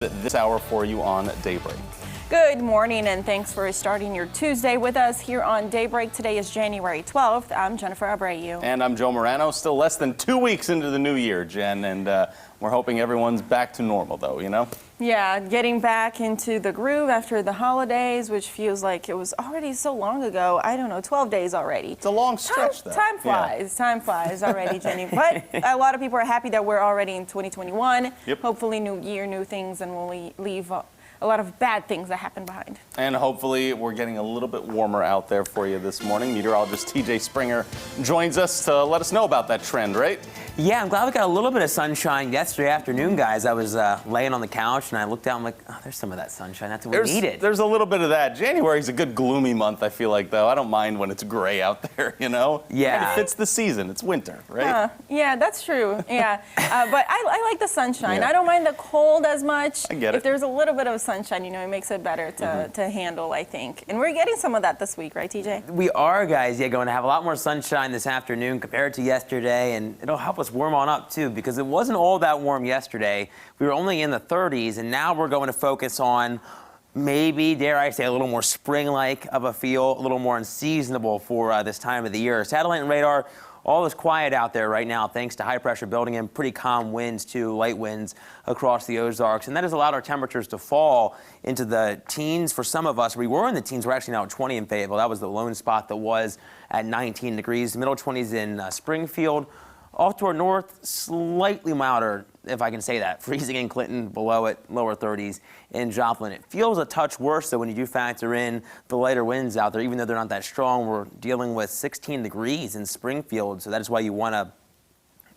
This hour for you on Daybreak. Good morning and thanks for starting your Tuesday with us here on Daybreak. Today is January 12th. I'm Jennifer Abreu. And I'm Joe Morano. Still less than 2 weeks into the new year, Jen, and we're hoping everyone's back to normal though, you know? Yeah, getting back into the groove after the holidays, which feels like it was already so long ago. I don't know, 12 days already. It's a long stretch though. Time flies. Yeah. Time flies already, Jenny. But a lot of people are happy that we're already in 2021. Yep. Hopefully new year, new things, and we'll leave a lot of bad things that happen behind. And hopefully we're getting a little bit warmer out there for you this morning. Meteorologist TJ Springer joins us to let us know about that trend, right? Yeah, I'm glad we got a little bit of sunshine yesterday afternoon, guys. I was laying on the couch and I looked out and I'm like, oh, there's some of that sunshine. That's what we needed. There's a little bit of that. January's a good gloomy month, I feel like, though. I don't mind when it's gray out there, you know? Yeah. It fits the season. It's winter, right? Yeah, that's true. Yeah, but I like the sunshine. Yeah. I don't mind the cold as much. I get it. If there's a little bit of sunshine, you know, it makes it better to handle, I think. And we're getting some of that this week, right, TJ? We are, guys. Yeah, going to have a lot more sunshine this afternoon compared to yesterday, and it'll help us warm on up, too, because it wasn't all that warm yesterday. We were only in the 30s, and now we're going to focus on maybe, dare I say, a little more spring-like of a feel, a little more unseasonable for this time of the year. Satellite and radar, all is quiet out there right now thanks to high pressure building in, pretty calm winds too, light winds across the Ozarks, and that has allowed our temperatures to fall into the teens for some of us. We were in the teens, we're actually now at 20 in Fayetteville. That was the lone spot that was at 19 degrees, middle 20s in Springfield. Off to our north, slightly milder, if I can say that. Freezing in Clinton, below it, lower 30s in Joplin. It feels a touch worse, though, when you do factor in the lighter winds out there. Even though they're not that strong, we're dealing with 16 degrees in Springfield, so that is why you want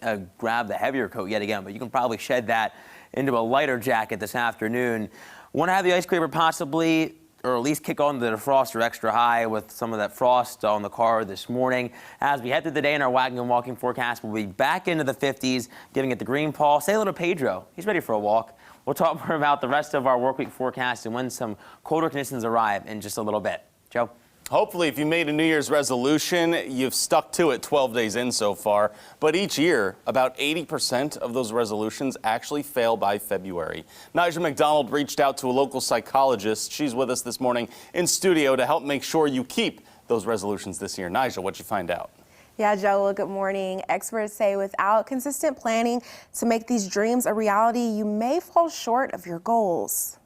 to grab the heavier coat yet again. But you can probably shed that into a lighter jacket this afternoon. Want to have the ice scraper possibly, or at least kick on the defroster extra high with some of that frost on the car this morning. As we head through the day in our wagging and walking forecast, we'll be back into the 50s, giving it the green Paul. Say hello to Pedro. He's ready for a walk. We'll talk more about the rest of our work week forecast and when some colder conditions arrive in just a little bit. Joe? Hopefully, if you made a New Year's resolution, you've stuck to it 12 days in so far. But each year, about 80% of those resolutions actually fail by February. Nigel McDonald reached out to a local psychologist. She's with us this morning in studio to help make sure you keep those resolutions this year. Nigel, what'd you find out? Yeah, Joe, well, good morning. Experts say without consistent planning to make these dreams a reality, you may fall short of your goals.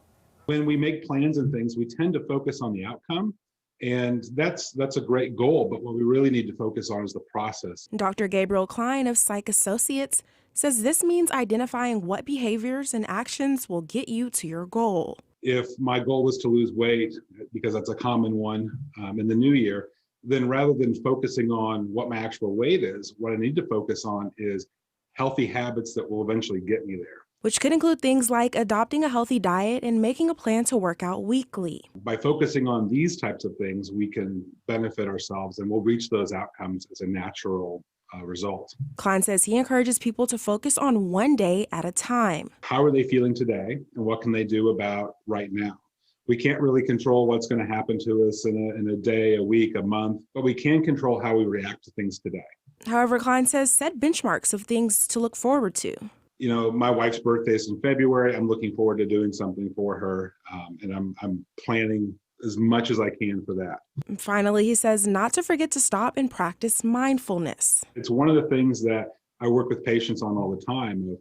When we make plans and things, we tend to focus on the outcome. And that's a great goal, but what we really need to focus on is the process. Dr. Gabriel Klein of Psych Associates says this means identifying what behaviors and actions will get you to your goal. If my goal was to lose weight, because that's a common one in the new year, then rather than focusing on what my actual weight is, what I need to focus on is healthy habits that will eventually get me there. Which could include things like adopting a healthy diet and making a plan to work out weekly. By focusing on these types of things, we can benefit ourselves and we'll reach those outcomes as a natural result. Klein says he encourages people to focus on one day at a time. How are they feeling today and what can they do about right now? We can't really control what's going to happen to us in a day, a week, a month, but we can control how we react to things today. However, Klein says set benchmarks of things to look forward to. You know, my wife's birthday is in February. I'm looking forward to doing something for her, and I'm planning as much as I can for that. And finally, he says not to forget to stop and practice mindfulness. It's one of the things that I work with patients on all the time,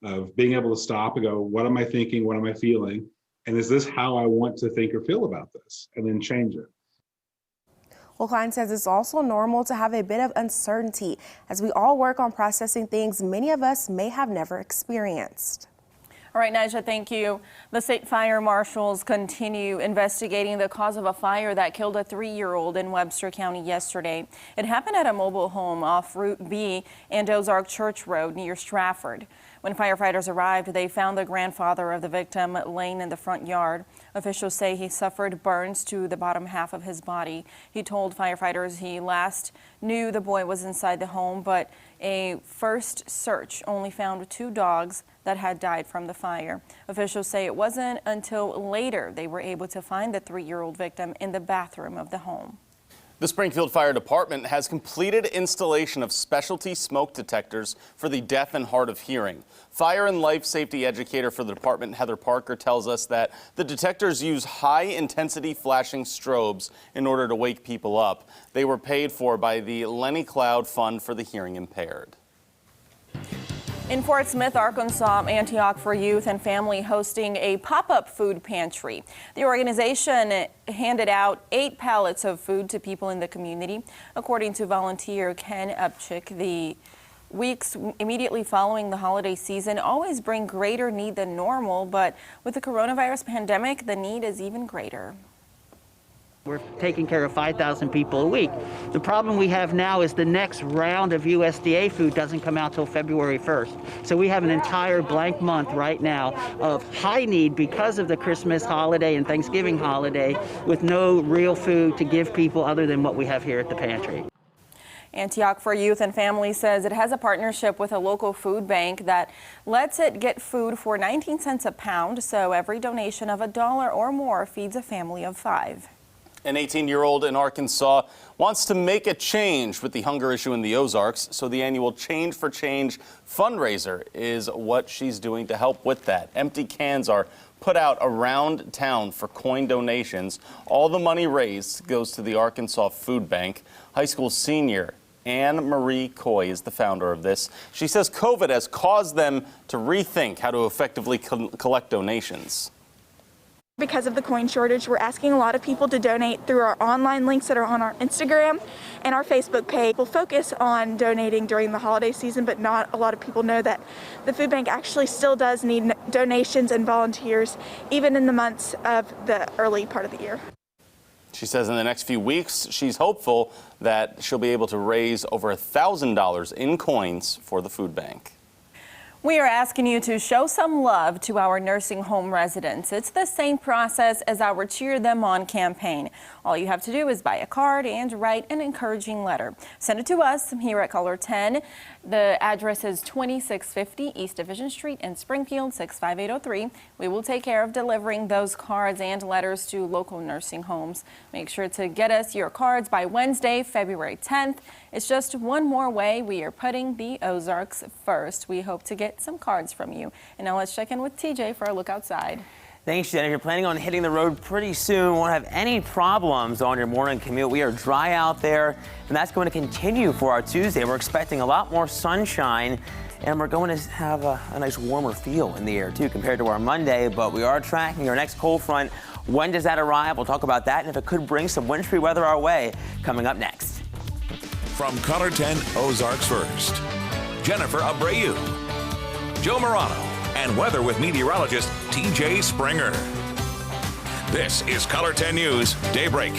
of being able to stop and go, what am I thinking? What am I feeling? And is this how I want to think or feel about this? And then change it. Well, Klein says it's also normal to have a bit of uncertainty as we all work on processing things many of us may have never experienced. All right, Nigel, thank you. The state fire marshals continue investigating the cause of a fire that killed a 3-year-old in Webster County yesterday. It happened at a mobile home off Route B and Ozark Church Road near Stratford. When firefighters arrived, they found the grandfather of the victim laying in the front yard. Officials say he suffered burns to the bottom half of his body. He told firefighters he last knew the boy was inside the home, but a first search only found 2 dogs that had died from the fire. Officials say it wasn't until later they were able to find the 3-year-old victim in the bathroom of the home. The Springfield Fire Department has completed installation of specialty smoke detectors for the deaf and hard of hearing. Fire and life safety educator for the department, Heather Parker, tells us that the detectors use high-intensity flashing strobes in order to wake people up. They were paid for by the Lenny Cloud Fund for the Hearing Impaired. In Fort Smith, Arkansas, Antioch for Youth and Family hosting a pop-up food pantry. The organization handed out 8 pallets of food to people in the community. According to volunteer Ken Upchick, the weeks immediately following the holiday season always bring greater need than normal, but with the coronavirus pandemic, the need is even greater. We're taking care of 5,000 people a week. The problem we have now is the next round of USDA food doesn't come out till February 1st. So we have an entire blank month right now of high need because of the Christmas holiday and Thanksgiving holiday with no real food to give people other than what we have here at the pantry. Antioch for Youth and Family says it has a partnership with a local food bank that lets it get food for 19 cents a pound. So every donation of $1 or more feeds a family of 5. An 18-year-old in Arkansas wants to make a change with the hunger issue in the Ozarks, so the annual Change for Change fundraiser is what she's doing to help with that. Empty cans are put out around town for coin donations. All the money raised goes to the Arkansas Food Bank. High school senior Anne Marie Coy is the founder of this. She says COVID has caused them to rethink how to effectively collect donations. Because of the coin shortage, we're asking a lot of people to donate through our online links that are on our Instagram and our Facebook page. We'll focus on donating during the holiday season, but not a lot of people know that the food bank actually still does need donations and volunteers, even in the months of the early part of the year. She says in the next few weeks, she's hopeful that she'll be able to raise over $1,000 in coins for the food bank. We are asking you to show some love to our nursing home residents. It's the same process as our Cheer Them On campaign. All you have to do is buy a card and write an encouraging letter. Send it to us here at Color 10. The address is 2650 East Division Street in Springfield, 65803. We will take care of delivering those cards and letters to local nursing homes. Make sure to get us your cards by Wednesday, February 10th. It's just one more way we are putting the Ozarks first. We hope to get some cards from you. And now let's check in with TJ for a look outside. Thanks, Jen. If you're planning on hitting the road pretty soon, won't have any problems on your morning commute. We are dry out there, and that's going to continue for our Tuesday. We're expecting a lot more sunshine, and we're going to have a nice warmer feel in the air, too, compared to our Monday. But we are tracking our next cold front. When does that arrive? We'll talk about that, and if it could bring some wintry weather our way, coming up next. From Color 10 Ozarks First, Jennifer Abreu, Joe Morano, and weather with meteorologist TJ Springer. This is Color 10 News Daybreak.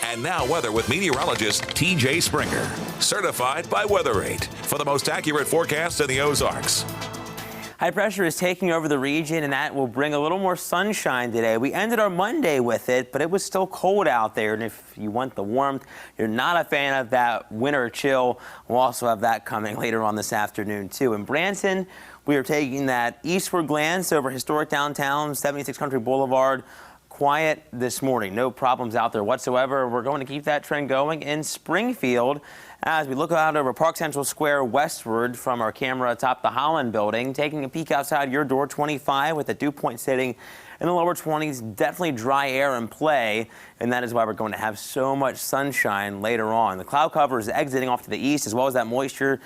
And now weather with meteorologist TJ Springer, certified by WeatherRate for the most accurate forecast in the Ozarks. High pressure is taking over the region, and that will bring a little more sunshine today. We ended our Monday with it, but it was still cold out there. And if you want the warmth, you're not a fan of that winter chill, we'll also have that coming later on this afternoon, too. In Branson, we are taking that eastward glance over historic downtown, 76 Country Boulevard. Quiet this morning. No problems out there whatsoever. We're going to keep that trend going in Springfield as we look out over Park Central Square westward from our camera atop the Holland building. Taking a peek outside your door, 25 with the dew point sitting in the lower 20s. Definitely dry air in play, and that is why we're going to have so much sunshine later on. The cloud cover is exiting off to the east, as well as that moisture.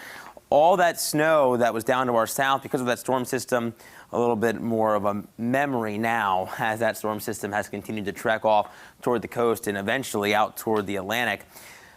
All that snow that was down to our south because of that storm system, a little bit more of a memory now as that storm system has continued to trek off toward the coast and eventually out toward the Atlantic.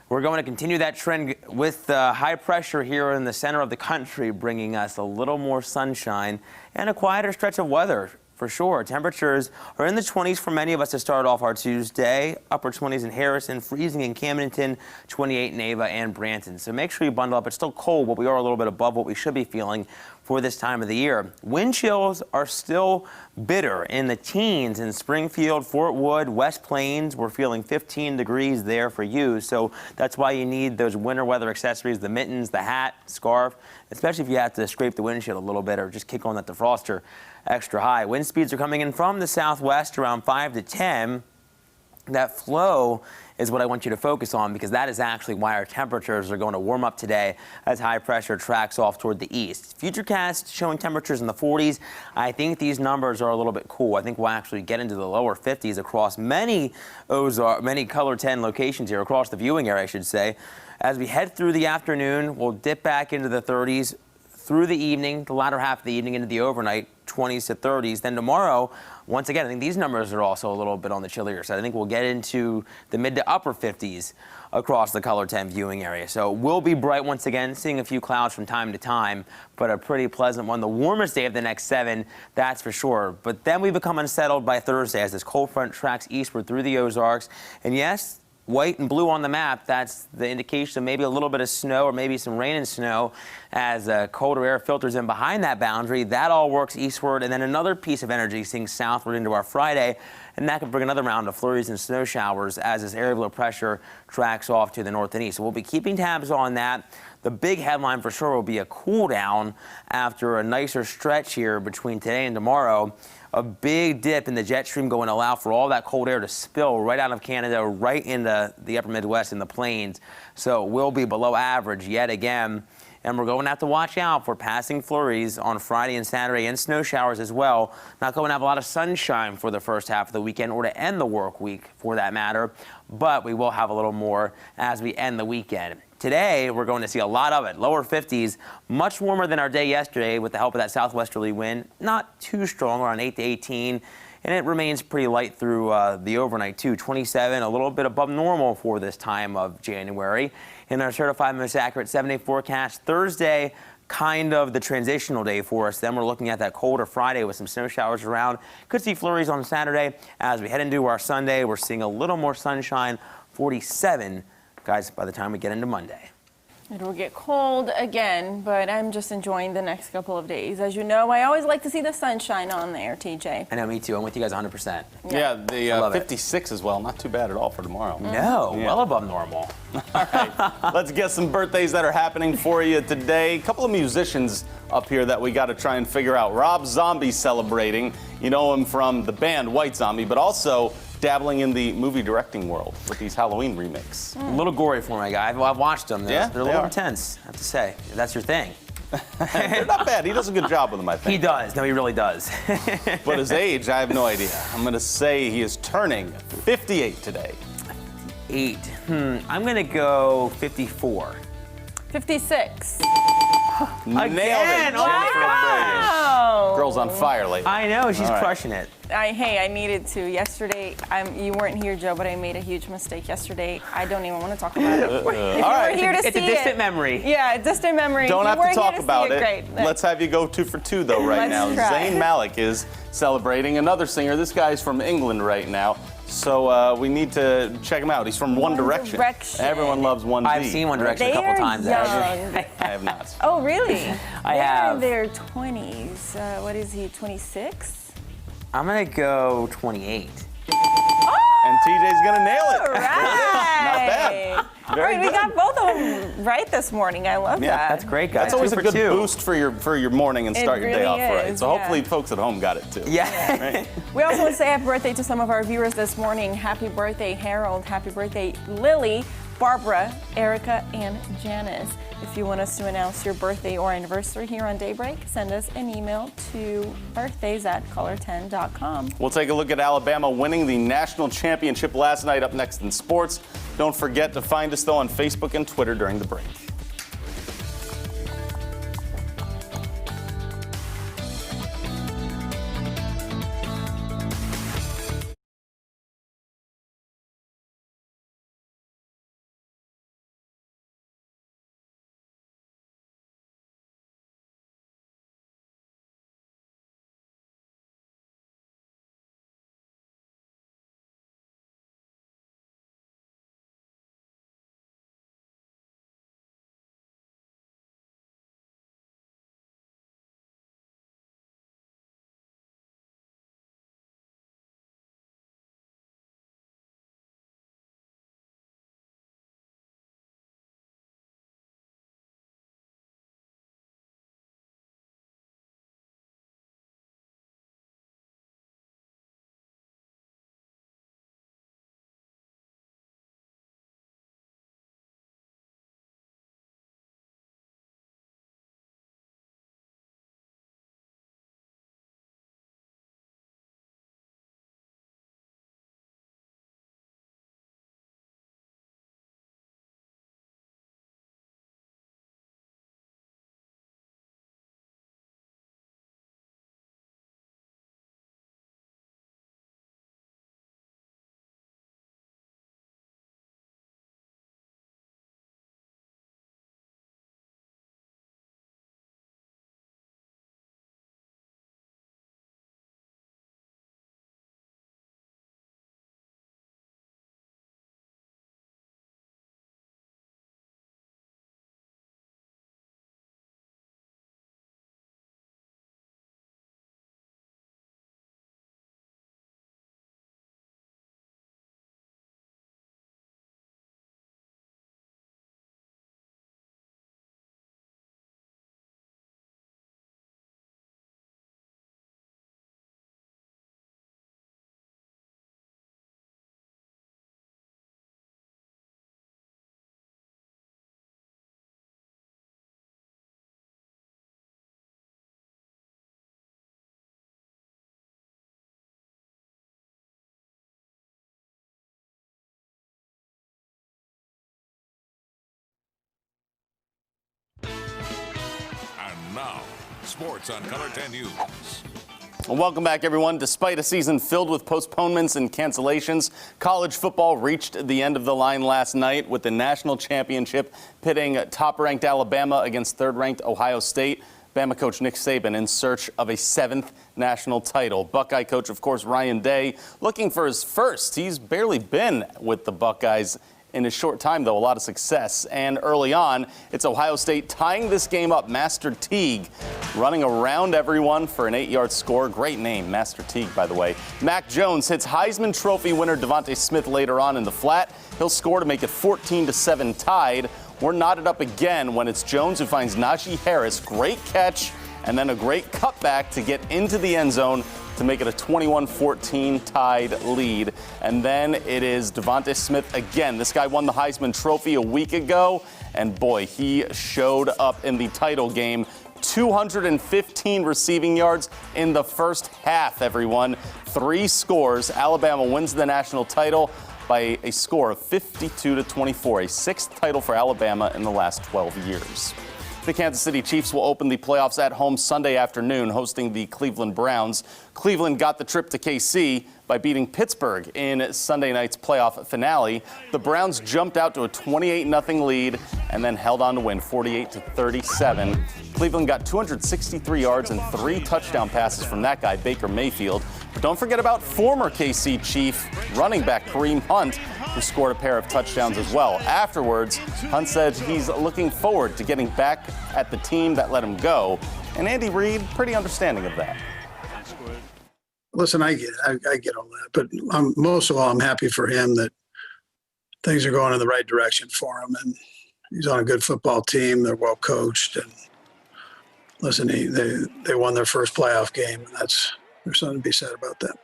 We're going to continue that trend with high pressure here in the center of the country, bringing us a little more sunshine and a quieter stretch of weather. For sure. Temperatures are in the 20s for many of us to start off our Tuesday. Upper 20s in Harrison, freezing in Camdenton, 28 in Ava and Branson. So make sure you bundle up. It's still cold, but we are a little bit above what we should be feeling for this time of the year. Wind chills are still bitter in the teens in Springfield, Fort Wood, West Plains. We're feeling 15 degrees there for you. So that's why you need those winter weather accessories, the mittens, the hat, scarf, especially if you have to scrape the windshield a little bit or just kick on that defroster extra high. Wind speeds are coming in from the southwest around 5 to 10. That flow is what I want you to focus on, because that is actually why our temperatures are going to warm up today as high pressure tracks off toward the east. Futurecast showing temperatures in the 40s. I think these numbers are a little bit cool. I think we'll actually get into the lower 50s across many color 10 locations here across the viewing area, I should say. As we head through the afternoon, we'll dip back into the 30s through the evening, the latter half of the evening into the overnight, 20s to 30s. Then tomorrow, once again, I think these numbers are also a little bit on the chillier side. I think we'll get into the mid to upper 50s across the color 10 viewing area. So we'll be bright once again, seeing a few clouds from time to time, but a pretty pleasant one. The warmest day of the next 7, that's for sure. But then we become unsettled by Thursday as this cold front tracks eastward through the Ozarks. And yes, white and blue on the map, that's the indication of maybe a little bit of snow or maybe some rain and snow as colder air filters in behind that boundary. That all works eastward, and then another piece of energy seeing southward into our Friday, and that could bring another round of flurries and snow showers as this area of low pressure tracks off to the north and east. So we'll be keeping tabs on that. The big headline for sure will be a cool down after a nicer stretch here between today and tomorrow. A big dip in the jet stream going to allow for all that cold air to spill right out of Canada, right into the upper Midwest and the plains. So we'll be below average yet again. And we're going to have to watch out for passing flurries on Friday and Saturday and snow showers as well. Not going to have a lot of sunshine for the first half of the weekend or to end the work week for that matter. But we will have a little more as we end the weekend. Today, we're going to see a lot of it. Lower 50s, much warmer than our day yesterday with the help of that southwesterly wind. Not too strong, around 8 to 18. And it remains pretty light through the overnight, too. 27, a little bit above normal for this time of January. In our certified most accurate 7-day forecast, Thursday, kind of the transitional day for us. Then we're looking at that colder Friday with some snow showers around. Could see flurries on Saturday. As we head into our Sunday, we're seeing a little more sunshine, 47. Guys, by the time we get into Monday. It will get cold again, but I'm just enjoying the next couple of days. As you know, I always like to see the sunshine on there, TJ. I know, me too. I'm with you guys 100%. Yeah, the 56 as well. Not too bad at all for tomorrow. No, well above normal. All right, let's get some birthdays that are happening for you today. A couple of musicians up here that we got to try and figure out. Rob Zombie celebrating. You know him from the band White Zombie, but also dabbling in the movie directing world with these Halloween remakes. A little gory for my guy. I've watched them. Yeah, they're a little intense, I have to say. If that's your thing. They're not bad. He does a good job with them, I think. He does. No, he really does. But his age, I have no idea. I'm going to say he is turning 58 today. 8. I'm going to go 54. 56. Nailed it, Again! Jennifer Wow. Abreu. Girl's on fire lately. I know, she's All right. crushing it. I needed to. Yesterday say, you weren't here, Joe, but I made a huge mistake yesterday. I don't even want to talk about it. If you all right. were here to see It's a distant memory. Yeah, a distant memory. Don't If have you to weren't talk here to about see it. Great. Let's have you go 2 for 2 though right now. Let's try. Zayn Malik is celebrating. Another singer. This guy's from England right now. So we need to check him out. He's from One Direction. Everyone loves 1D. I've seen One Direction a couple They're times, young. actually. I have not. Oh, really? I They're have. in their 20s. What is he, 26? I'm going to go 28. And TJ's going to nail it. All right. Not bad. All Very right, we good. got both of them right this morning. I love Yeah, that. That's great, guys. That's always 2 a for good 2. boost for your morning and It start your day really off right. is, So yeah. hopefully folks at home got it too. Yeah. Right? We also want to say happy birthday to some of our viewers this morning. Happy birthday, Harold. Happy birthday, Lily, Barbara, Erica, and Janice. If you want us to announce your birthday or anniversary here on Daybreak, send us an email to birthdays@color10.com. We'll take a look at Alabama winning the national championship last night up next in sports. Don't forget to find us though on Facebook and Twitter during the break. And now, sports on Color 10 News. Well, welcome back, everyone. Despite a season filled with postponements and cancellations, college football reached the end of the line last night with the national championship pitting top-ranked Alabama against third-ranked Ohio State. Bama coach Nick Saban in search of a 7th national title. Buckeye coach, of course, Ryan Day, looking for his first. He's barely been with the Buckeyes in a short time, though. A lot of success. And early on, it's Ohio State tying this game up. Master Teague running around everyone for an 8-yard score. Great name, Master Teague, by the way. Mac Jones hits Heisman Trophy winner Devontae Smith later on in the flat. He'll score to make it 14-7 tied. We're knotted up again when it's Jones who finds Najee Harris. Great catch and then a great cutback to get into the end zone to make it a 21-14 tied lead. And then it is Devontae Smith again. This guy won the Heisman Trophy a week ago, and boy, he showed up in the title game. 215 receiving yards in the first half, everyone. 3 scores. Alabama wins the national title by a score of 52-24, a 6th title for Alabama in the last 12 years. The Kansas City Chiefs will open the playoffs at home Sunday afternoon, hosting the Cleveland Browns. Cleveland got the trip to KC by beating Pittsburgh in Sunday night's playoff finale. The Browns jumped out to a 28-0 lead and then held on to win 48-37. Cleveland got 263 yards and 3 touchdown passes from that guy, Baker Mayfield. But don't forget about former KC Chief running back Kareem Hunt, who scored a pair of touchdowns as well. Afterwards, Hunt said he's looking forward to getting back at the team that let him go. And Andy Reid, pretty understanding of that. Listen, I get all that, but most of all, I'm happy for him that things are going in the right direction for him, and he's on a good football team. They're well coached, and listen, they won their first playoff game, and there's something to be said about that.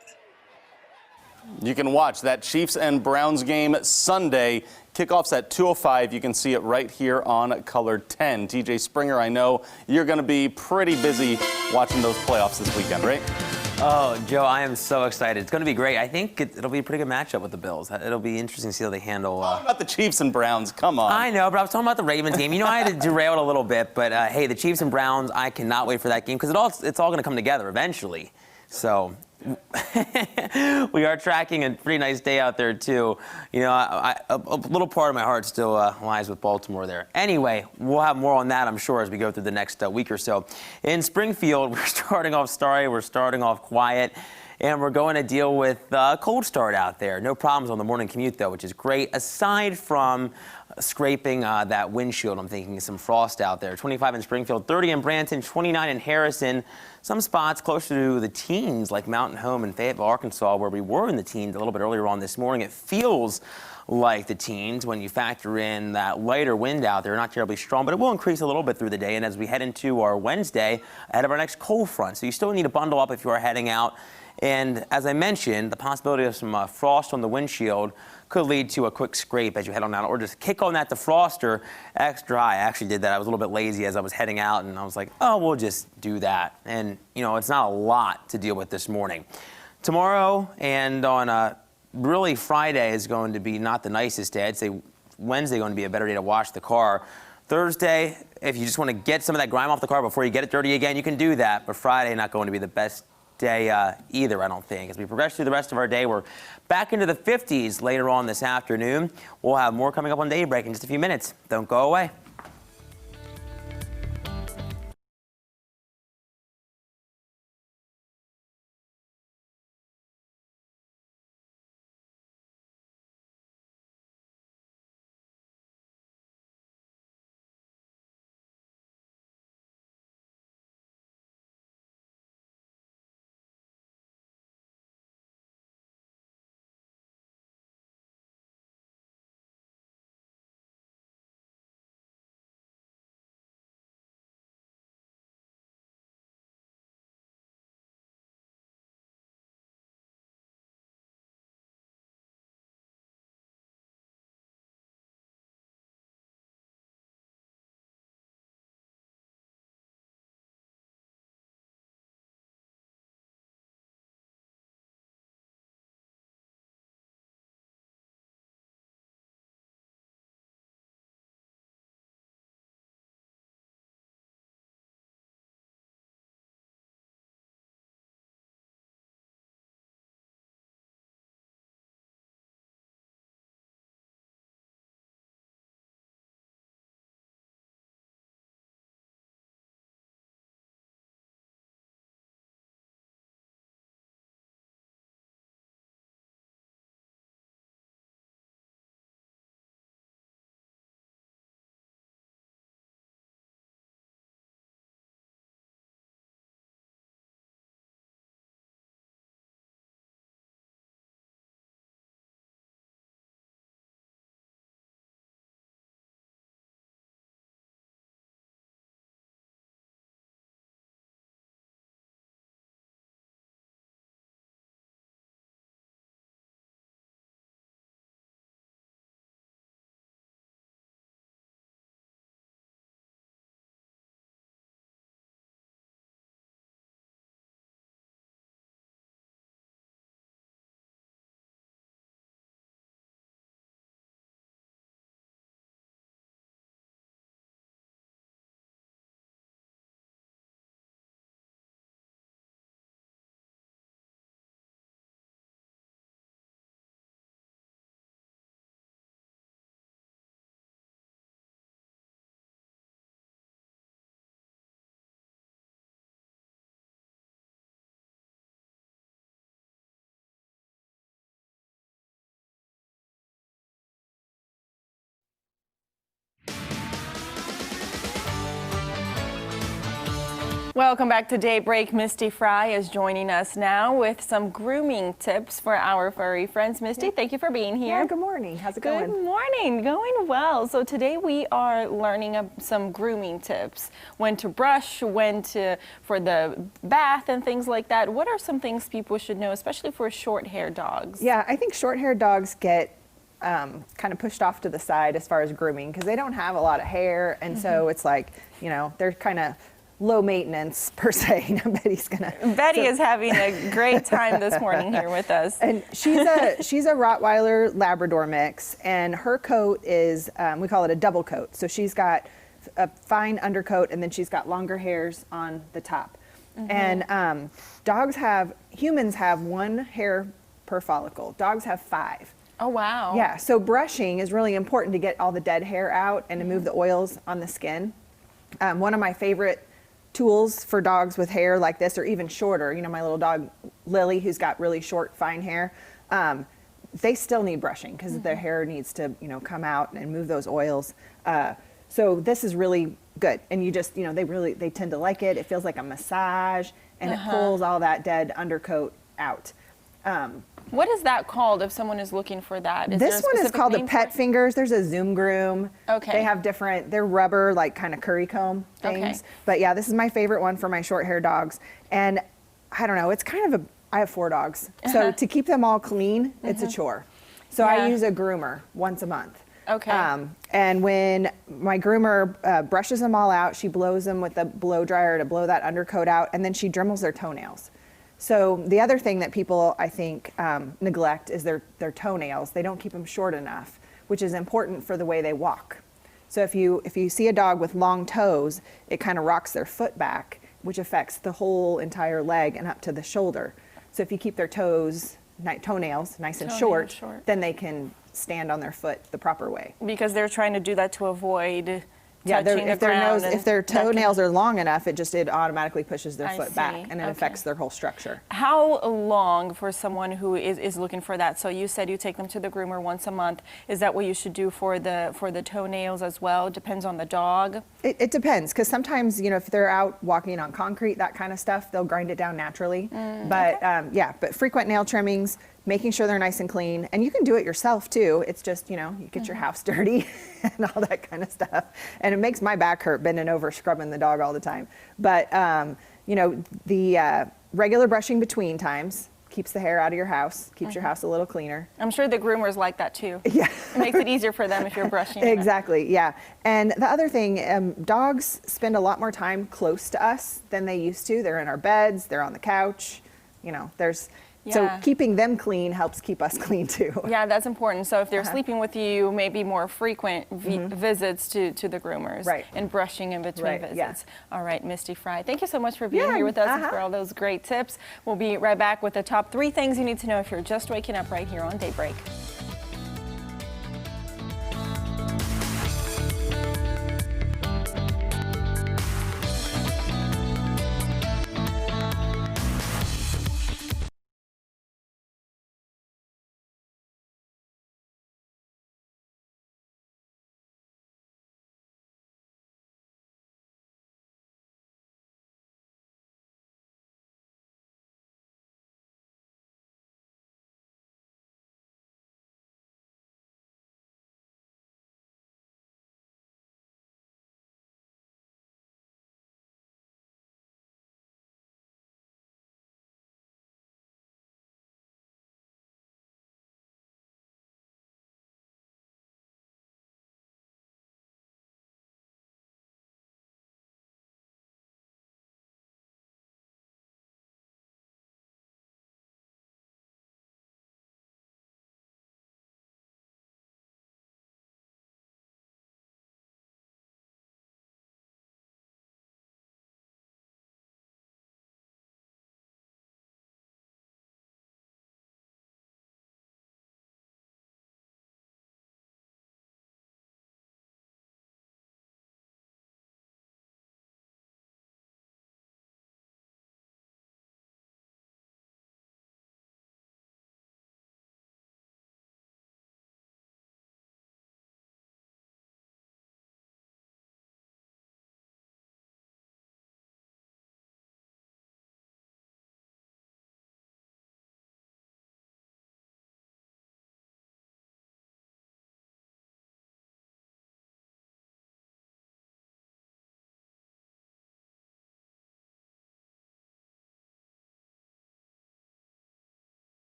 You can watch that Chiefs and Browns game Sunday. Kickoff's at 2:05. You can see it right here on Color 10. TJ Springer, I know you're going to be pretty busy watching those playoffs this weekend, right? Oh, Joe, I am so excited. It's going to be great. I think it'll be a pretty good matchup with the Bills. It'll be interesting to see how they handle. Talk about the Chiefs and Browns. Come on. I know, but I was talking about the Ravens game. You know, I had to derail it a little bit, but hey, the Chiefs and Browns, I cannot wait for that game because it's all going to come together eventually. So we are tracking a pretty nice day out there, too. You know, a little part of my heart still lies with Baltimore there. Anyway, we'll have more on that, I'm sure, as we go through the next week or so. In Springfield, we're starting off starry, we're starting off quiet, and we're going to deal with a cold start out there. No problems on the morning commute, though, which is great, aside from scraping that windshield. I'm thinking some frost out there. 25 in Springfield, 30 in Branson, 29 in Harrison. Some spots closer to the teens, like Mountain Home in Fayetteville, Arkansas, where we were in the teens a little bit earlier on this morning. It feels like the teens when you factor in that lighter wind out there. Not terribly strong, but it will increase a little bit through the day. And as we head into our Wednesday, ahead of our next cold front. So you still need to bundle up if you are heading out. And as I mentioned, the possibility of some frost on the windshield could lead to a quick scrape as you head on out, or just kick on that defroster extra high. I actually did that. I was a little bit lazy as I was heading out, and I was like, oh, we'll just do that. And, you know, it's not a lot to deal with this morning. Tomorrow and on really Friday is going to be not the nicest day. I'd say Wednesday going to be a better day to wash the car. Thursday, if you just want to get some of that grime off the car before you get it dirty again, you can do that. But Friday, not going to be the best day either, I don't think. As we progress through the rest of our day, we're back into the 50s later on this afternoon. We'll have more coming up on Daybreak in just a few minutes. Don't go away. Welcome back to Daybreak. Misty Fry is joining us now with some grooming tips for our furry friends. Misty, thank you for being here. Yeah, good morning. How's it going? Good morning. Going well. So today we are learning some grooming tips. When to brush, for the bath and things like that. What are some things people should know, especially for short-haired dogs? Yeah, I think short-haired dogs get kind of pushed off to the side as far as grooming because they don't have a lot of hair, and so it's like, they're kind of low maintenance per se. Betty's gonna. Betty is having a great time this morning here with us. And she's a Rottweiler Labrador mix, and her coat is we call it a double coat. So she's got a fine undercoat, and then she's got longer hairs on the top. And humans have 1 hair per follicle. Dogs have 5. Oh, wow. Yeah, so brushing is really important to get all the dead hair out and to move the oils on the skin. One of my favorite tools for dogs with hair like this, or even shorter, my little dog Lily, who's got really short, fine hair, they still need brushing because their hair needs to, come out and move those oils. So this is really good, and you just, they tend to like it. It feels like a massage, and it pulls all that dead undercoat out. What is that called if someone is looking for that? This one is called the Pet Fingers. There's a Zoom Groom. Okay. They have they're rubber, like kind of curry comb things. Okay. But yeah, this is my favorite one for my short hair dogs. And I don't know, it's kind of I have 4 dogs. So to keep them all clean, it's a chore. So I use a groomer once a month. Okay. And when my groomer brushes them all out, she blows them with a blow dryer to blow that undercoat out, and then she dremels their toenails. So the other thing that people, I think, neglect is their toenails. They don't keep them short enough, which is important for the way they walk. So if you see a dog with long toes, it kind of rocks their foot back, which affects the whole entire leg and up to the shoulder. So if you keep their toenails nice and short, then they can stand on their foot the proper way. Because they're trying to do that to avoid Yeah, touching the ground. if their toenails are long enough, it automatically pushes their foot back, and it affects their whole structure. How long for someone who is looking for that? So you said you take them to the groomer once a month. Is that what you should do for the toenails as well? It depends on the dog. It depends, because sometimes if they're out walking on concrete, that kind of stuff, they'll grind it down naturally. But frequent nail trimmings, making sure they're nice and clean, and you can do it yourself too. It's just you get your house dirty and all that kind of stuff, and it makes my back hurt bending over scrubbing the dog all the time. But the regular brushing between times keeps the hair out of your house, keeps your house a little cleaner. I'm sure the groomers like that too. Yeah, it makes it easier for them if you're brushing. Exactly. Yeah, and the other thing, dogs spend a lot more time close to us than they used to. They're in our beds, they're on the couch. So keeping them clean helps keep us clean too. Yeah, that's important. So if they're sleeping with you, maybe more frequent visits to the groomers. Right. And brushing in between visits. Yeah. All right, Misty Fry, thank you so much for being here with us and for all those great tips. We'll be right back with the top 3 things you need to know if you're just waking up right here on Daybreak.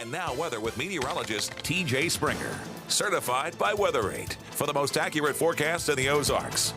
And now weather with meteorologist TJ Springer, certified by WeatherRate for the most accurate forecast in the Ozarks.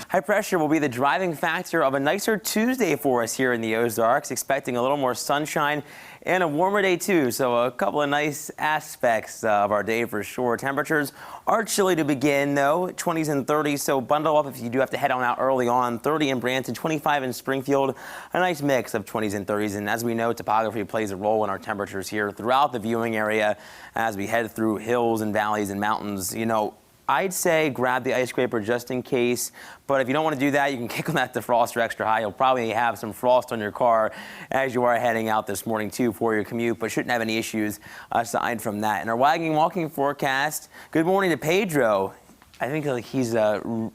High pressure will be the driving factor of a nicer Tuesday for us here in the Ozarks, expecting a little more sunshine and a warmer day too. So a couple of nice aspects of our day for sure. Temperatures are chilly to begin though, 20s and 30s. So bundle up if you do have to head on out early on. 30 in Branson, 25 in Springfield, a nice mix of 20s and 30s. And as we know, topography plays a role in our temperatures here throughout the viewing area as we head through hills and valleys and mountains. You know, I'd say grab the ice scraper just in case, but if you don't want to do that, you can kick on that defroster extra high. You'll probably have some frost on your car as you are heading out this morning too for your commute, but shouldn't have any issues aside from that. In our wagging and walking forecast, good morning to Pedro. I think he's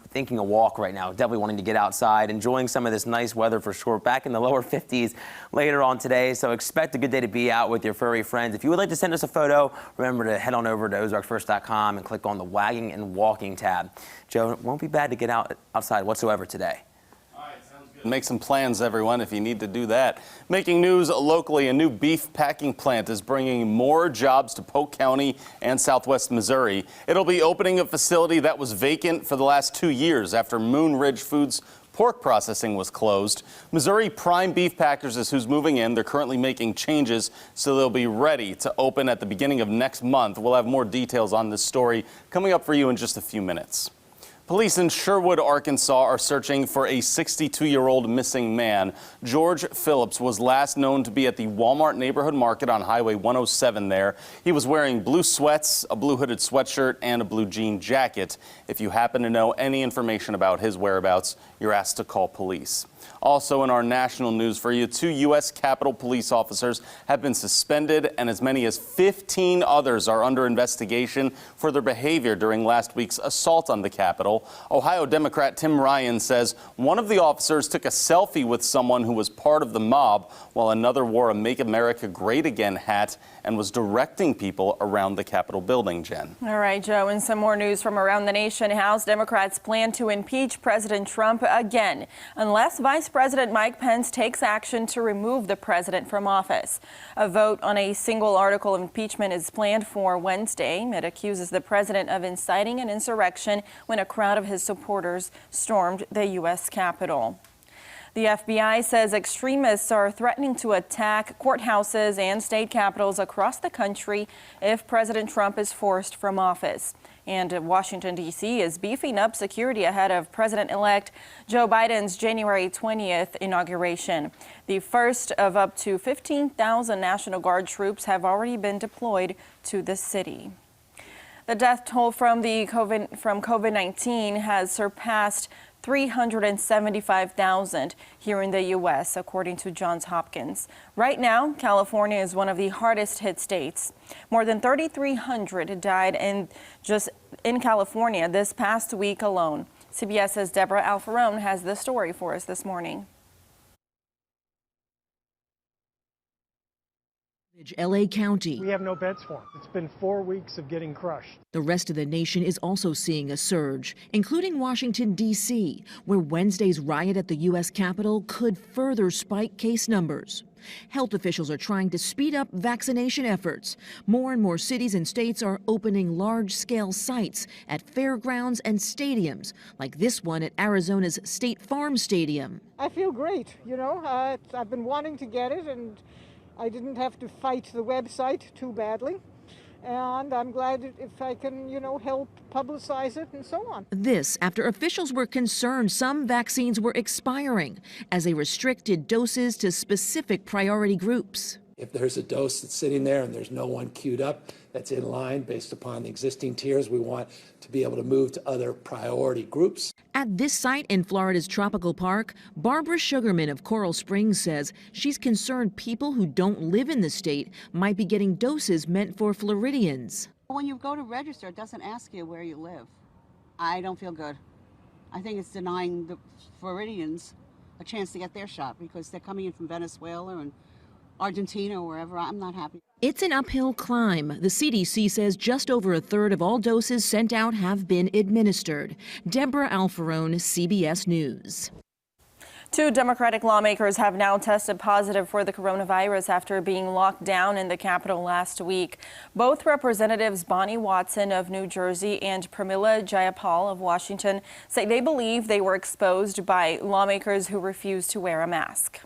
thinking a walk right now, definitely wanting to get outside, enjoying some of this nice weather for sure. Back in the lower 50s later on today, so expect a good day to be out with your furry friends. If you would like to send us a photo, remember to head on over to ozarksfirst.com and click on the Wagging and Walking tab. Joe, it won't be bad to get outside whatsoever today. Make some plans, everyone, if you need to do that. Making news locally, a new beef packing plant is bringing more jobs to Polk County and Southwest Missouri. It'll be opening a facility that was vacant for the last 2 years after Moon Ridge Foods pork processing was closed. Missouri Prime Beef Packers is who's moving in. They're currently making changes, so they'll be ready to open at the beginning of next month. We'll have more details on this story coming up for you in just a few minutes. Police in Sherwood, Arkansas are searching for a 62-year-old missing man. George Phillips was last known to be at the Walmart neighborhood market on Highway 107 there. He was wearing blue sweats, a blue hooded sweatshirt, and a blue jean jacket. If you happen to know any information about his whereabouts, you're asked to call police. Also in our national news for you, 2 U.S. Capitol police officers have been suspended and as many as 15 others are under investigation for their behavior during last week's assault on the Capitol. Ohio Democrat Tim Ryan says one of the officers took a selfie with someone who was part of the mob while another wore a Make America Great Again hat and was directing people around the Capitol building, Jen. All right, Joe, and some more news from around the nation. House Democrats plan to impeach President Trump again unless Vice President Mike Pence takes action to remove the president from office. A vote on a single article of impeachment is planned for Wednesday. It accuses the president of inciting an insurrection when a crowd of his supporters stormed the U.S. Capitol. The FBI says extremists are threatening to attack courthouses and state capitals across the country if President Trump is forced from office. And Washington, D.C. is beefing up security ahead of President-elect Joe Biden's January 20th inauguration. The first of up to 15,000 National Guard troops have already been deployed to the city. The death toll from COVID-19 has surpassed 375,000 here in the U.S., according to Johns Hopkins. Right now, California is one of the hardest hit states. More than 3,300 died in California this past week alone. CBS's Deborah Alfarone has the story for us this morning. LA County. We have no beds for them. It's been 4 weeks of getting crushed. The rest of the nation is also seeing a surge, including Washington, D.C., where Wednesday's riot at the U.S. Capitol could further spike case numbers. Health officials are trying to speed up vaccination efforts. More and more cities and states are opening large-scale sites at fairgrounds and stadiums, like this one at Arizona's State Farm Stadium. I feel great. You know, I've been wanting to get it, and I didn't have to fight the website too badly. And I'm glad if I can, help publicize it and so on. This after officials were concerned some vaccines were expiring as they restricted doses to specific priority groups. If there's a dose that's sitting there and there's no one queued up that's in line based upon the existing tiers, we want to be able to move to other priority groups. At this site in Florida's Tropical Park, Barbara Sugarman of Coral Springs says she's concerned people who don't live in the state might be getting doses meant for Floridians. When you go to register, it doesn't ask you where you live. I don't feel good. I think it's denying the Floridians a chance to get their shot because they're coming in from Venezuela and Argentina or wherever. I'm not happy. It's an uphill climb. The CDC says just over a third of all doses sent out have been administered. Deborah Alfarone, CBS News. Two Democratic lawmakers have now tested positive for the coronavirus after being locked down in the Capitol last week. Both Representatives Bonnie Watson of New Jersey and Pramila Jayapal of Washington say they believe they were exposed by lawmakers who refused to wear a mask.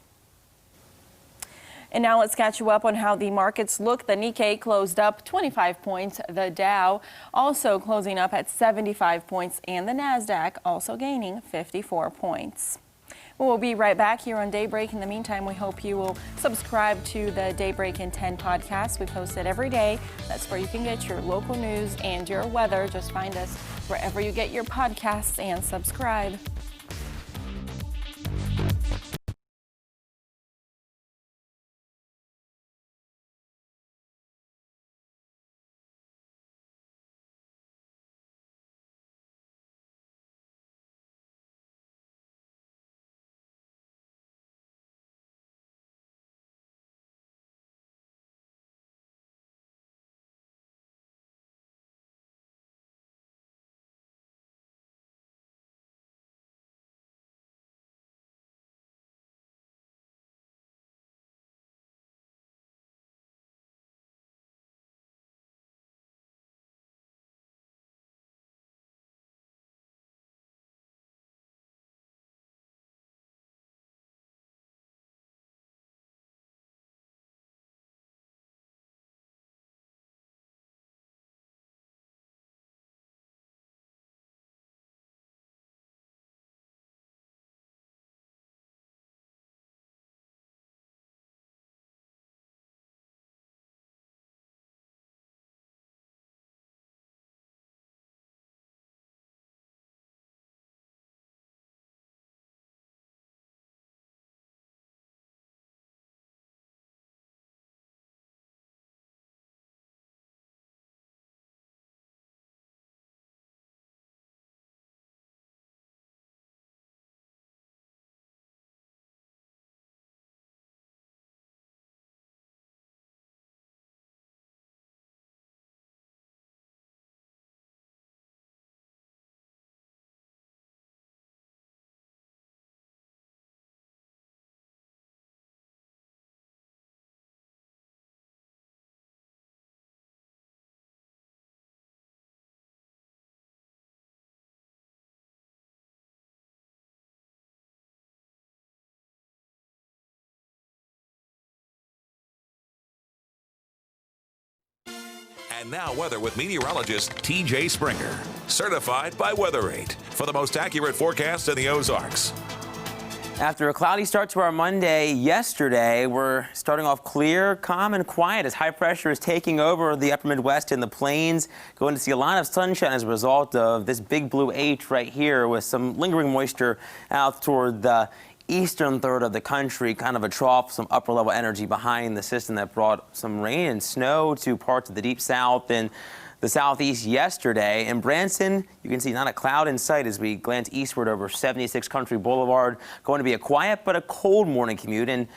And now let's catch you up on how the markets look. The Nikkei closed up 25 points. The Dow also closing up at 75 points, and the Nasdaq also gaining 54 points. We'll be right back here on Daybreak. In the meantime, we hope you will subscribe to the Daybreak in 10 podcast. We post it every day. That's where you can get your local news and your weather. Just find us wherever you get your podcasts and subscribe. And now weather with meteorologist TJ Springer, certified by WeatherRate for the most accurate forecast in the Ozarks. After a cloudy start to our Monday yesterday, we're starting off clear, calm, and quiet as high pressure is taking over the upper Midwest and the plains. Going to see a lot of sunshine as a result of this big blue H right here with some lingering moisture out toward the eastern third of the country, kind of a trough, some upper level energy behind the system that brought some rain and snow to parts of the deep south and the southeast yesterday. In Branson, you can see not a cloud in sight as we glance eastward over 76 Country Boulevard. Going to be a quiet but a cold morning commute, and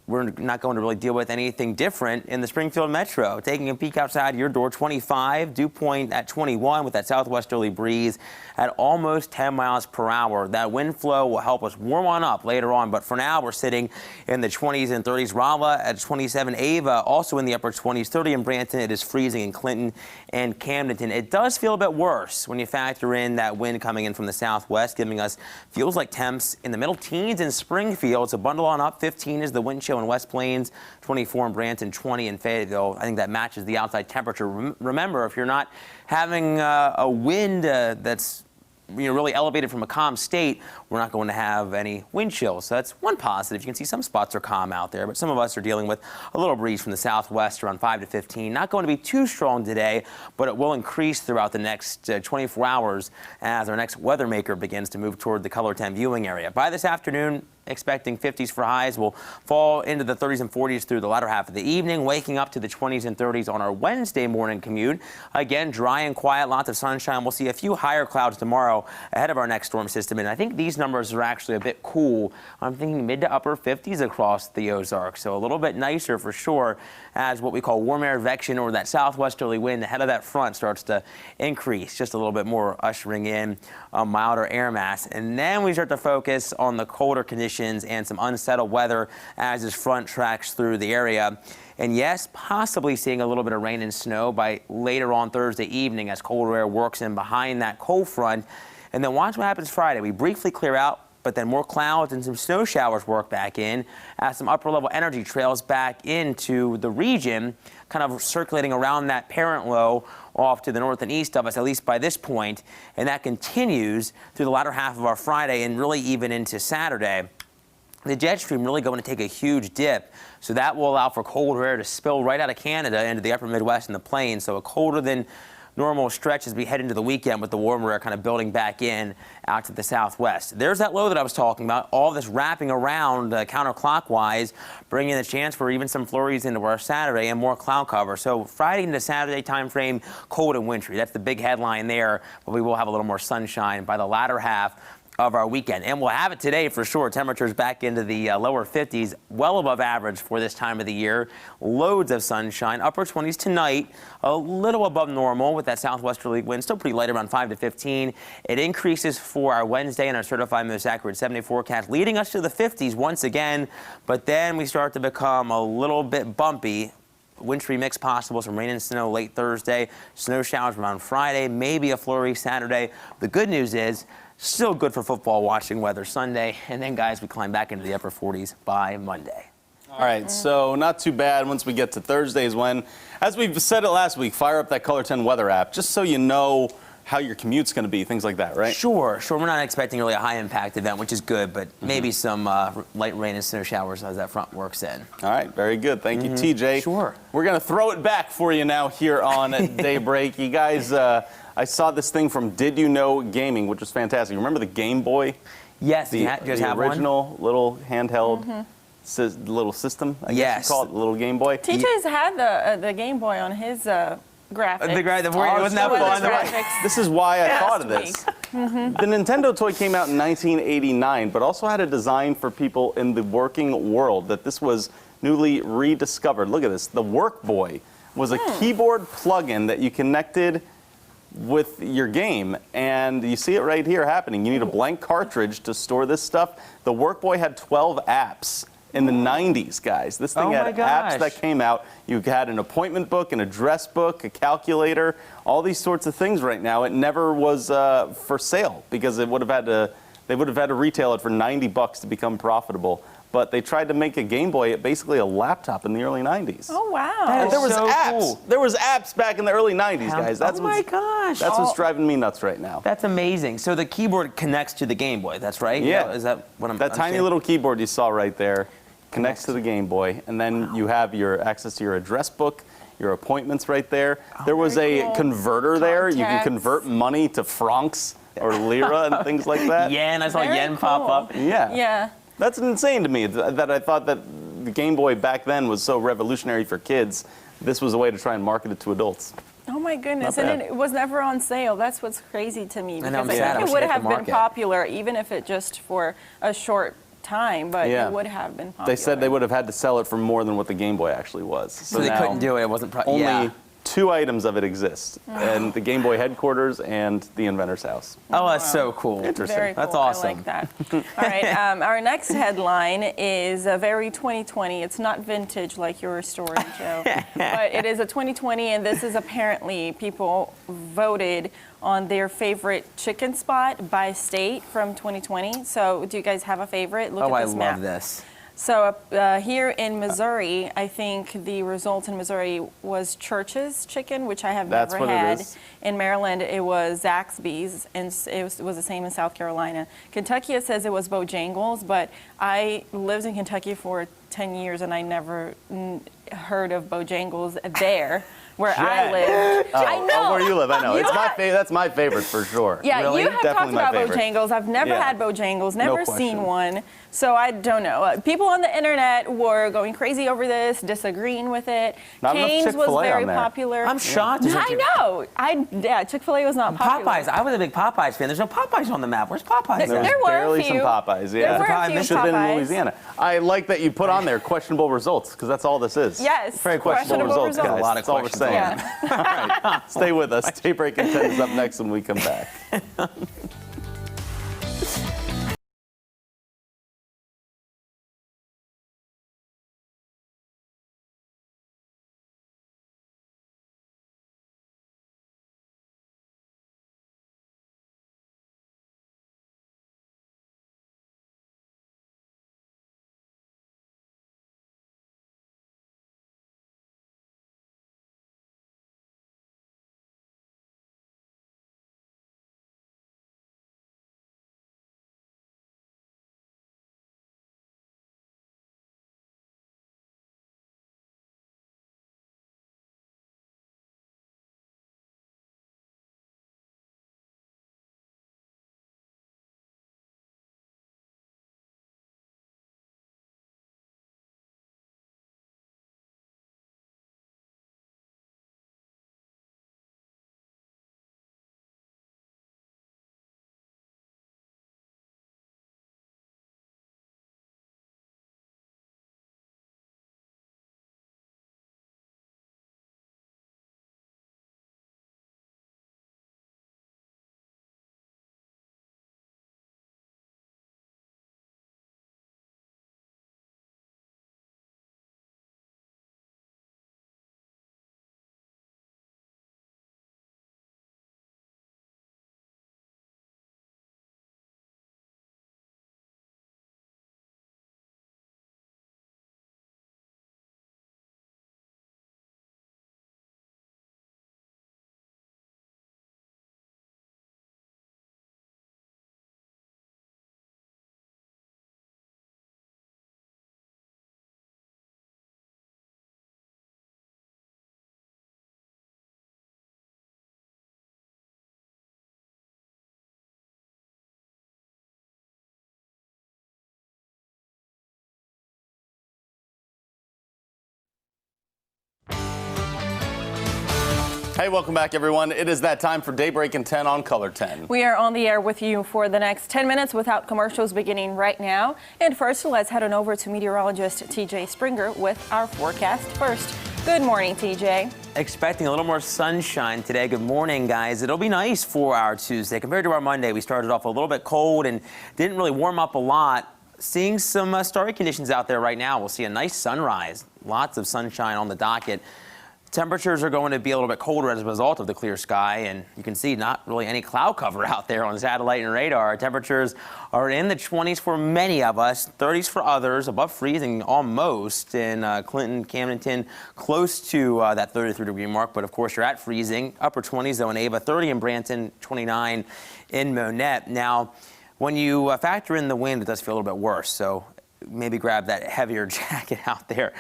we're not going to really deal with anything different in the Springfield Metro. Taking a peek outside your door, 25, dew point at 21 with that southwesterly breeze at almost 10 miles per hour. That wind flow will help us warm on up later on, but for now we're sitting in the 20s and 30s. Rolla at 27, Ava also in the upper 20s, 30 in Branson. It is freezing in Clinton and Camdenton. It does feel a bit worse when you factor in that wind coming in from the southwest, giving us feels like temps in the middle teens in Springfield. So bundle on up. 15 is the wind chill in West Plains, 24 in Branson, 20 in Fayetteville. I think that matches the outside temperature. Remember, if you're not having a wind that's really elevated from a calm state, we're not going to have any wind chills. So that's one positive. You can see some spots are calm out there, but some of us are dealing with a little breeze from the southwest around 5 to 15. Not going to be too strong today, but it will increase throughout the next 24 hours as our next weather maker begins to move toward the Color 10 viewing area. By this afternoon, expecting 50s for highs. Will fall into the 30s and 40s through the latter half of the evening, waking up to the 20s and 30s on our Wednesday morning commute. Again, dry and quiet, lots of sunshine. We'll see a few higher clouds tomorrow ahead of our next storm system, and I think these numbers are actually a bit cool. I'm thinking mid to upper 50s across the Ozarks, so a little bit nicer for sure as what we call warm air advection, or that southwesterly wind ahead of that front starts to increase just a little bit more, ushering in a milder air mass. And then we start to focus on the colder conditions conditions and some unsettled weather as this front tracks through the area. And yes, possibly seeing a little bit of rain and snow by later on Thursday evening as colder air works in behind that cold front. And then watch what happens Friday. We briefly clear out, but then more clouds and some snow showers work back in as some upper level energy trails back into the region, kind of circulating around that parent low off to the north and east of us, at least by this point. And that continues through the latter half of our Friday and really even into Saturday. The jet stream really going to take a huge dip, so that will allow for colder air to spill right out of Canada into the upper Midwest and the plains. So a colder than normal stretch as we head into the weekend with the warmer air kind of building back in out to the southwest. There's that low that I was talking about. All this wrapping around counterclockwise, bringing the chance for even some flurries into our Saturday and more cloud cover. So Friday into Saturday time frame, cold and wintry. That's the big headline there, but we will have a little more sunshine by the latter half of our weekend. And we'll have it today for sure. Temperatures back into the lower 50s, well above average for this time of the year. Loads of sunshine, upper 20s tonight, a little above normal with that southwesterly wind, still pretty light around 5 to 15. It increases for our Wednesday and our certified most accurate 7-day forecast, leading us to the 50s once again. But then we start to become a little bit bumpy. Wintry mix possible, some rain and snow late Thursday, snow showers around Friday, maybe a flurry Saturday. The good news is, still good for football watching weather Sunday. And then, guys, we climb back into the upper 40s by Monday. All right, so not too bad once we get to Thursdays when, as we've said it last week, fire up that Color 10 weather app just so you know how your commute's going to be, things like that, right? Sure. We're not expecting really a high-impact event, which is good, but maybe some light rain and snow showers as that front works in. All right, very good. Thank you, TJ. Sure. We're going to throw it back for you now here on Daybreak. You guys, I saw this thing from Did You Know Gaming, which was fantastic. Remember the Game Boy? Yes. The original little handheld little system, I guess you call it, the little Game Boy. TJ's had the Game Boy on his graphics. Wasn't that fun? This is why I thought of this. The Nintendo toy came out in 1989, but also had a design for people in the working world that this was newly rediscovered. Look at this. The Work Boy was a keyboard plug-in that you connected with your game, and you see it right here happening. You need a blank cartridge to store this stuff. The Work Boy had 12 apps in the 90s, guys. This thing had apps that came out. You had an appointment book, an address book, a calculator, all these sorts of things right now. It never was for sale because it would have had to, they would have had to retail it for $90 to become profitable. But they tried to make a Game Boy basically a laptop in the early 90s. Oh, wow. And there was so apps. cool. There was apps back in the early 90s, guys. That's gosh. That's what's driving me nuts right now. That's amazing. So the keyboard connects to the Game Boy, that's right? Yeah. Is that what I'm That tiny little keyboard you saw right there connects to the Game Boy, and then you have your access to your address book, your appointments right there. There was a converter there. You can convert money to francs or lira and things like that. Yen, I saw yen pop up. Yeah. Yeah. That's insane to me that I thought that the Game Boy back then was so revolutionary for kids. This was a way to try and market it to adults. Oh my goodness, Not and bad. it was never on sale. That's what's crazy to me. I know, I'm Because sad. I I wish think it would it hit have the been market. popular, even if it just for a short time, but Yeah. it would have been popular. They said they would have had to sell it for more than what the Game Boy actually was. So they now couldn't do it. It wasn't only 2 items of it exist, and the Game Boy headquarters and the inventor's house. Oh, that's so cool. Interesting. Very cool. That's awesome. I like that. All right, our next headline is a very 2020. It's not vintage like your story, Joe, but it is a 2020, and this is apparently people voted on their favorite chicken spot by state from 2020. So do you guys have a favorite? Look at this map. I love this. So here in Missouri, I think the result in Missouri was Church's Chicken, which I have That's never what it had. is. In Maryland, it was Zaxby's, and it was the same in South Carolina. Kentucky, it says it was Bojangles, but I lived in Kentucky for 10 years, and I never heard of Bojangles there. Where I live. I know. Where you live, I know. It's my that's my favorite for sure. Yeah, Really? you have Definitely talked about my favorite. Bojangles. I've never had Bojangles, never seen question. one. So I don't know. People on the internet were going crazy over this, disagreeing with it. Not enough Cane's was Chick-fil-A very on there. popular. I'm shocked. I know. Chick-fil-A was not popular. Popeyes. I was a big Popeyes fan. There's no Popeyes on the map. Where's Popeyes? There were barely a few. some Popeyes. There Yeah, were a few should have been in Popeyes. Louisiana. I like that you put on there questionable results because that's all this is. Yes, Very questionable results, guys. A lot of That's all we're questions. saying. Yeah. All right, stay with us. Daybreak Jan is up next when we come back. Hey, welcome back, everyone. It is that time for Daybreak and 10 on Color 10. We are on the air with you for the next 10 minutes without commercials beginning right now. And first, let's head on over to meteorologist TJ Springer with our forecast first. Good morning, TJ. Expecting a little more sunshine today. Good morning, guys. It'll be nice for our Tuesday. Compared to our Monday, we started off a little bit cold and didn't really warm up a lot. Seeing some starry conditions out there right now. We'll see a nice sunrise. Lots of sunshine on the docket. Temperatures are going to be a little bit colder as a result of the clear sky, and you can see not really any cloud cover out there on satellite and radar. Temperatures are in the 20s for many of us, 30s for others, above freezing almost in Clinton, Camdenton, close to that 33-degree mark, but of course you're at freezing. Upper 20s though in Ava, 30 in Branton, 29 in Monette. Now, when you factor in the wind, it does feel a little bit worse, so maybe grab that heavier jacket out there.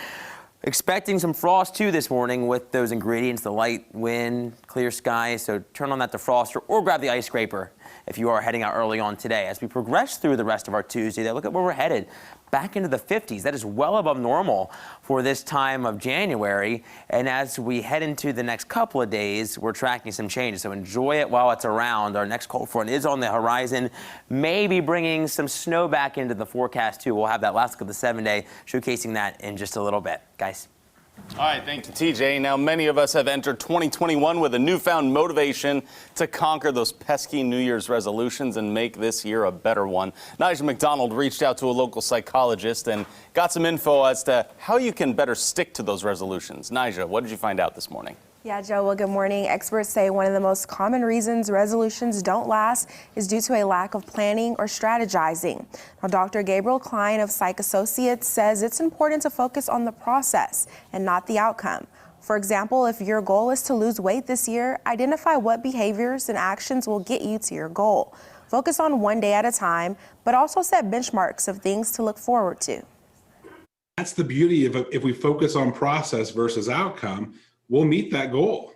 Expecting some frost too this morning with those ingredients, the light wind, clear skies. So turn on that defroster or grab the ice scraper if you are heading out early on today. As we progress through the rest of our Tuesday, look at where we're headed. Back into the 50s. That is well above normal for this time of January. And as we head into the next couple of days, we're tracking some changes. So enjoy it while it's around. Our next cold front is on the horizon, maybe bringing some snow back into the forecast too. We'll have that last look of the 7-day, showcasing that in just a little bit. Guys. All right, thank you, TJ. Now, many of us have entered 2021 with a newfound motivation to conquer those pesky New Year's resolutions and make this year a better one. Nigel McDonald reached out to a local psychologist and got some info as to how you can better stick to those resolutions. Nigel, what did you find out this morning? Yeah, Joe, well, good morning. Experts say one of the most common reasons resolutions don't last is due to a lack of planning or strategizing. Now, Dr. Gabriel Klein of Psych Associates says it's important to focus on the process and not the outcome. For example, if your goal is to lose weight this year, identify what behaviors and actions will get you to your goal. Focus on one day at a time, but also set benchmarks of things to look forward to. That's the beauty of if we focus on process versus outcome, we'll meet that goal.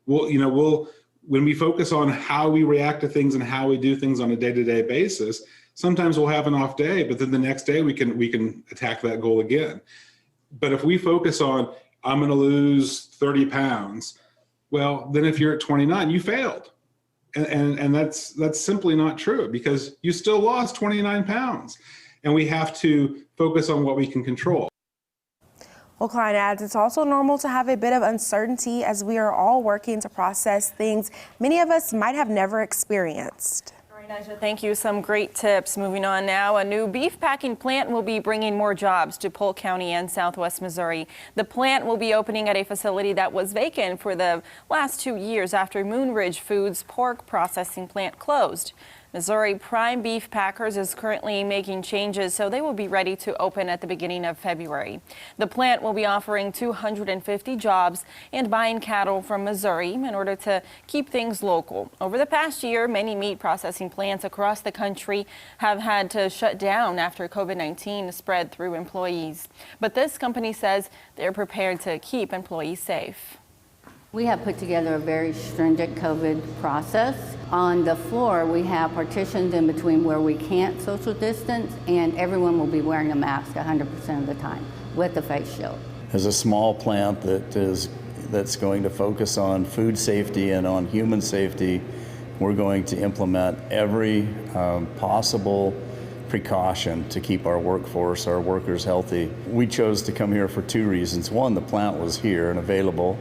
When we focus on how we react to things and how we do things on a day-to-day basis, sometimes we'll have an off day, but then the next day we can attack that goal again. But if we focus on, I'm going to lose 30 pounds, well, then if you're at 29, you failed. And that's simply not true because you still lost 29 pounds. And we have to focus on what we can control. Well, Klein adds it's also normal to have a bit of uncertainty as we are all working to process things many of us might have never experienced. All right, Naja, thank you. Some great tips. Moving on now, a new beef packing plant will be bringing more jobs to Polk County and Southwest Missouri. The plant will be opening at a facility that was vacant for the last 2 years after Moonridge Foods pork processing plant closed. Missouri Prime Beef Packers is currently making changes, so they will be ready to open at the beginning of February. The plant will be offering 250 jobs and buying cattle from Missouri in order to keep things local. Over the past year, many meat processing plants across the country have had to shut down after COVID-19 spread through employees. But this company says they're prepared to keep employees safe. We have put together a very stringent COVID process. On the floor, we have partitions in between where we can't social distance, and everyone will be wearing a mask 100% of the time with a face shield. As a small plant that's going to focus on food safety and on human safety, we're going to implement every possible precaution to keep our workforce, our workers healthy. We chose to come here for 2 reasons. One, the plant was here and available.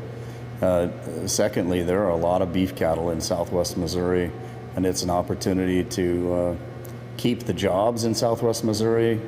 Secondly, there are a lot of beef cattle in Southwest Missouri, and it's an opportunity to keep the jobs in Southwest Missouri.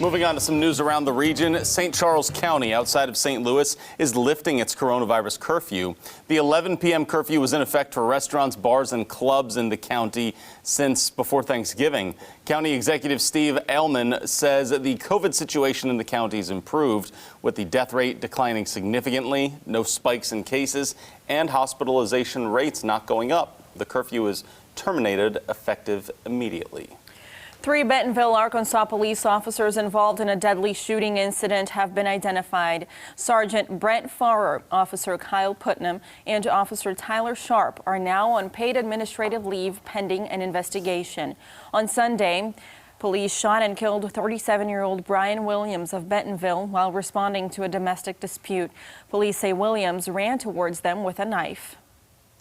Moving on to some news around the region, St. Charles County outside of St. Louis is lifting its coronavirus curfew. The 11 p.m. curfew was in effect for restaurants, bars, and clubs in the county since before Thanksgiving. County Executive Steve Ailman says the COVID situation in the county has improved, with the death rate declining significantly, no spikes in cases, and hospitalization rates not going up. The curfew is terminated effective immediately. 3 Bentonville, Arkansas police officers involved in a deadly shooting incident have been identified. Sergeant Brent Farrer, Officer Kyle Putnam, and Officer Tyler Sharp are now on paid administrative leave pending an investigation. On Sunday, Police shot and killed 37-year-old Brian Williams of Bentonville while responding to a domestic dispute. Police say Williams ran towards them with a knife.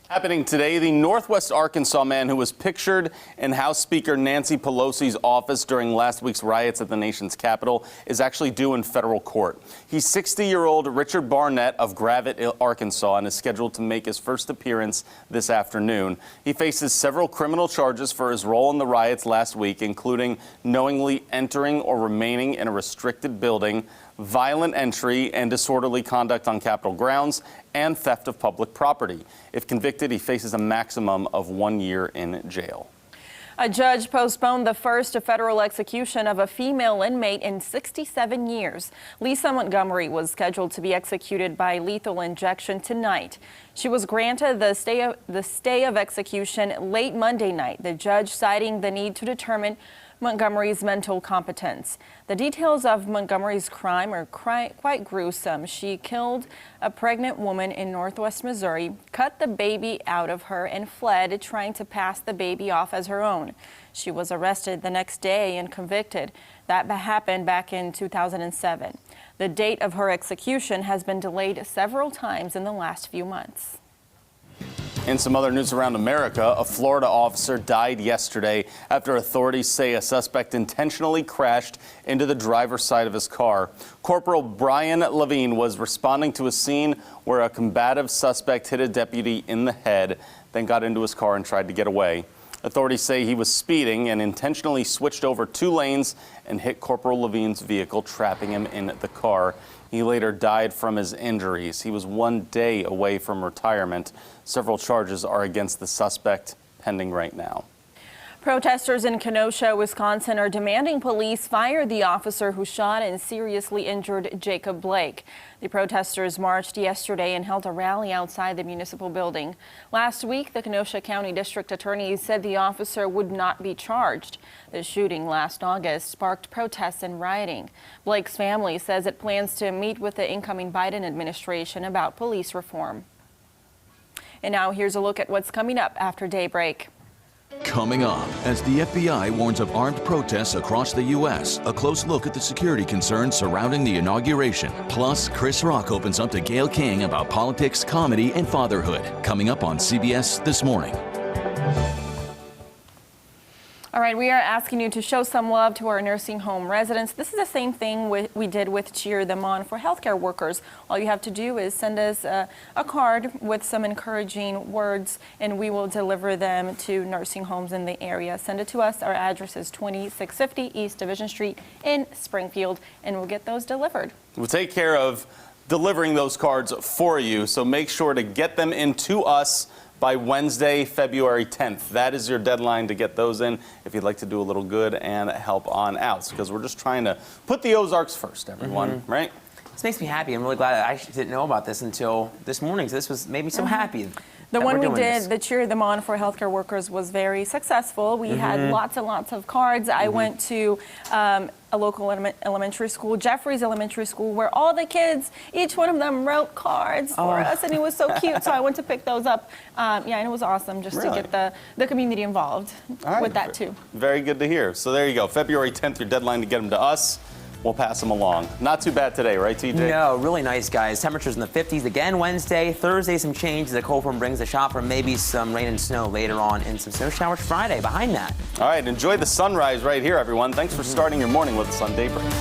Happening today, the Northwest Arkansas man who was pictured in House Speaker Nancy Pelosi's office during last week's riots at the nation's capital is actually due in federal court. He's 60-year-old Richard Barnett of Gravette, Arkansas, and is scheduled to make his first appearance this afternoon. He faces several criminal charges for his role in the riots last week, including knowingly entering or remaining in a restricted building, violent entry and disorderly conduct on Capitol grounds, and theft of public property. If convicted, he faces a maximum of 1 year in jail. A judge postponed the first federal execution of a female inmate in 67 years. Lisa Montgomery was scheduled to be executed by lethal injection tonight. She was granted the stay of execution late Monday night, the judge citing the need to determine Montgomery's mental competence. The details of Montgomery's crime are quite gruesome. She killed a pregnant woman in Northwest Missouri, cut the baby out of her, and fled, trying to pass the baby off as her own. She was arrested the next day and convicted. That happened back in 2007. The date of her execution has been delayed several times in the last few months. In some other news around America, a Florida officer died yesterday after authorities say a suspect intentionally crashed into the driver's side of his car. Corporal Brian Levine was responding to a scene where a combative suspect hit a deputy in the head, then got into his car and tried to get away. Authorities say he was speeding and intentionally switched over 2 lanes and hit Corporal Levine's vehicle, trapping him in the car. He later died from his injuries. He was 1 day away from retirement. Several charges are against the suspect, pending right now. Protesters in Kenosha, Wisconsin are demanding police fire the officer who shot and seriously injured Jacob Blake. The protesters marched yesterday and held a rally outside the municipal building. Last week, the Kenosha County District Attorney said the officer would not be charged. The shooting last August sparked protests and rioting. Blake's family says it plans to meet with the incoming Biden administration about police reform. And now here's a look at what's coming up after daybreak. Coming up, as the FBI warns of armed protests across the U.S., a close look at the security concerns surrounding the inauguration. Plus, Chris Rock opens up to Gayle King about politics, comedy, and fatherhood. Coming up on CBS This Morning. All right, we are asking you to show some love to our nursing home residents. This is the same thing we did with Cheer Them On for healthcare workers. All you have to do is send us a card with some encouraging words, and we will deliver them to nursing homes in the area. Send it to us. Our address is 2650 East Division Street in Springfield, and we'll get those delivered. We'll take care of delivering those cards for you, so make sure to get them into us by Wednesday, February 10th. That is your deadline to get those in if you'd like to do a little good and help on out, because we're just trying to put the Ozarks first, everyone, right? This makes me happy. I'm really glad I didn't know about this until this morning, so this made me so happy. The one we did, the Cheer Them On for healthcare workers, was very successful. We had lots and lots of cards. I went to a local elementary school, Jeffries Elementary School, where all the kids, each one of them wrote cards for us, and it was so cute. So I went to pick those up. Yeah, and it was awesome just to get the community involved with that too. Very good to hear. So there you go. February 10th, your deadline to get them to us. We'll pass them along. Not too bad today, right, TJ? No, really nice, guys. Temperatures in the 50s again Wednesday. Thursday, some change as the cold front brings the shop for maybe some rain and snow later on, and some snow showers Friday behind that. All right, enjoy the sunrise right here, everyone. Thanks for starting your morning with us on Daybreak.